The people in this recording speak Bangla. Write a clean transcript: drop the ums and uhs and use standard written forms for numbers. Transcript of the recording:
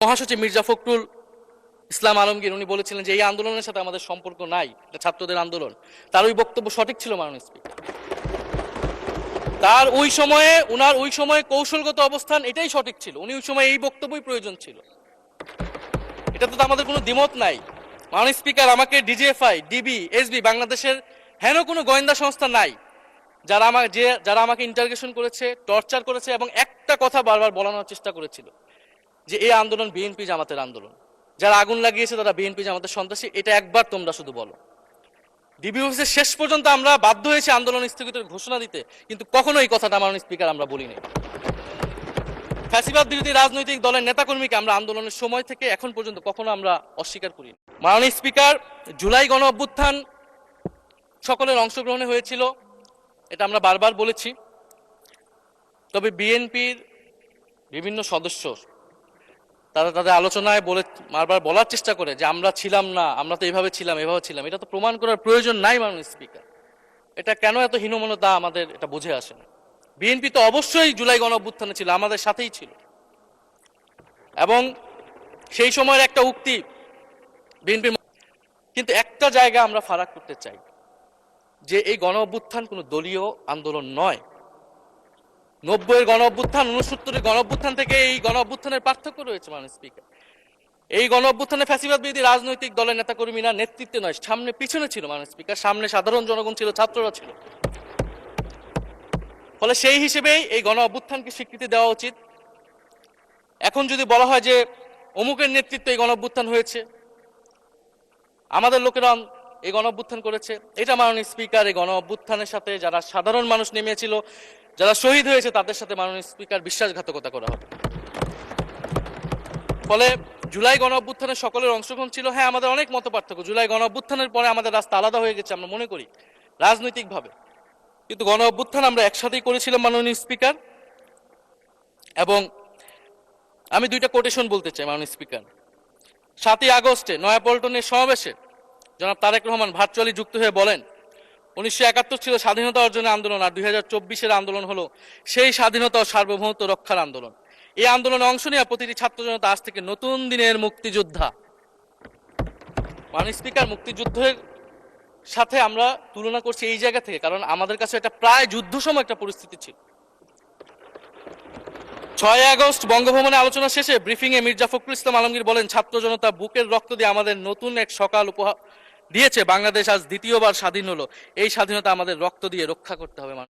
মহাসচিব মির্জা ফখরুল ইসলাম আলমগীর উনি বলেছিলেন যে এই আন্দোলনের সাথে আমাদের সম্পর্ক নাই, এটা ছাত্রদের আন্দোলন। তার ওই বক্তব্য সঠিক ছিল মাননীয় স্পিকার। তার ওই সময়ে কৌশলগত অবস্থান এটাই সঠিক ছিল। উনি ওই সময় এই বক্তব্যই প্রয়োজন ছিল, এটাতে তো আমাদের কোনো দ্বিমত নাই। মাননীয় স্পিকার, আমাকে ডিজিএফআই, ডিবি, এসবি, বাংলাদেশের হেন কোনো গোয়েন্দা সংস্থা নাই যারা আমাকে ইন্টারোগেশন করেছে, টর্চার করেছে এবং একটা কথা বারবার বলানোর চেষ্টা করেছিল যে এই আন্দোলন বিএনপি জামাতের আন্দোলন, যারা আগুন লাগিয়েছে তারা বিএনপি জামাতের সন্ত্রাসী। এটা একবার তোমরা শুধু বলো। ডিবি অফিসের শেষ পর্যন্ত আমরা বাধ্য হয়েছি আন্দোলন স্থগিতের ঘোষণা দিতে, কিন্তু কখনো এই কথাটা মাননীয় স্পিকার আমরা বলিনি। ফ্যাসিবাদ বিরোধী রাজনৈতিক দলের নেতাকর্মীকে আমরা আন্দোলনের সময় থেকে এখন পর্যন্ত কখনো আমরা অস্বীকার করি। মাননীয় স্পিকার, জুলাই গণ অভ্যুত্থান সকলের অংশগ্রহণে হয়েছিল, এটা আমরা বারবার বলেছি। তবে বিএনপির বিভিন্ন সদস্য তারা তাদের আলোচনায় বারবার বলার চেষ্টা করে যে আমরা ছিলাম না, আমরা তো এভাবে ছিলাম। এটা তো প্রমাণ করার প্রয়োজন নাই মাননীয় স্পিকার। এটা কেন এত হীনমন্যতা আমাদের এটা বুঝে আসে না। বিএনপি তো অবশ্যই জুলাই গণ অভ্যুত্থানে ছিল, আমাদের সাথেই ছিল। এবং সেই সময়ের একটা উক্তি বিএনপির, কিন্তু একটা জায়গা আমরা ফারাক করতে চাই যে এই গণ অভ্যুত্থান কোনো দলীয় আন্দোলন নয়। 90-এর গণ অভ্যুত্থান, 69-এর গণ অভ্যুত্থান থেকে এই গণ অভ্যুত্থানের পার্থক্য রয়েছে মাননীয় স্পিকার। এই গণ অভ্যুত্থানে ফ্যাসিবাদ বিরোধী রাজনৈতিক দলের নেতাকর্মীরা নেতৃত্বে নয়, সামনে পিছনে ছিল মাননীয় স্পিকার। সামনে সাধারণ জনগণ ছিল, ছাত্ররা ছিল। ফলে সেই হিসেবেই এই গণ অভ্যুত্থানকে স্বীকৃতি দেওয়া উচিত। এখন যদি বলা হয় যে অমুকের নেতৃত্বে এই গণ অভ্যুত্থান হয়েছে, আমাদের লোকেরা এই গণ অভ্যুত্থান করেছে, এটা মাননীয় স্পিকার এই গণ অভ্যুত্থানের সাথে যারা সাধারণ মানুষ নেমেছিল, যারা শহীদ হয়েছে, তাদের সাথে মাননীয় স্পিকার বিশ্বাসঘাতকতা করা হবে। ফলে জুলাই গণ অভ্যুত্থানে সকলের অংশগ্রহণ ছিল। হ্যাঁ, আমাদের অনেক মতপার্থক্য। জুলাই গণ অভ্যুত্থানের পরে আমাদের রাস্তা আলাদা হয়ে গেছে আমরা মনে করি রাজনৈতিকভাবে, কিন্তু গণ অভ্যুত্থান আমরা একসাথেই করেছিলাম মাননীয় স্পিকার। এবং আমি দুইটা কোটেশন বলতে চাই মাননীয় স্পিকার। 7ই আগস্টে নয়াপল্টনের সমাবেশে জনাব তারেক রহমান ভার্চুয়ালি যুক্ত হয়ে বলেন, 1971 ছিল স্বাধীনতা অর্জনের আন্দোলন, আর 2024-এর আন্দোলন হলো সেই স্বাধীনতা ও সার্বভৌমত্ব রক্ষার আন্দোলন। এই আন্দোলনে অংশ নেওয়া প্রতিটি ছাত্র জনতা আজ থেকে নতুন দিনের মুক্তিযোদ্ধা। মাননীয় স্পিকার, মুক্তিযুদ্ধের সাথে আমরা তুলনা করছি এই জায়গা থেকে, কারণ আমাদের কাছে এটা প্রায় যুদ্ধসম একটা পরিস্থিতি ছিল। 6 আগস্ট বঙ্গভবনে আলোচনা শেষে ব্রিফিংয়ে মির্জা ফখরুল ইসলাম আলমগীর বলেন, ছাত্র জনতা বুকের রক্ত দিয়ে আমাদের নতুন এক সকাল উপহার দিয়েছে। বাংলাদেশ আজ দ্বিতীয়বার স্বাধীন হলো, এই স্বাধীনতা আমাদের রক্ত দিয়ে রক্ষা করতে হবে।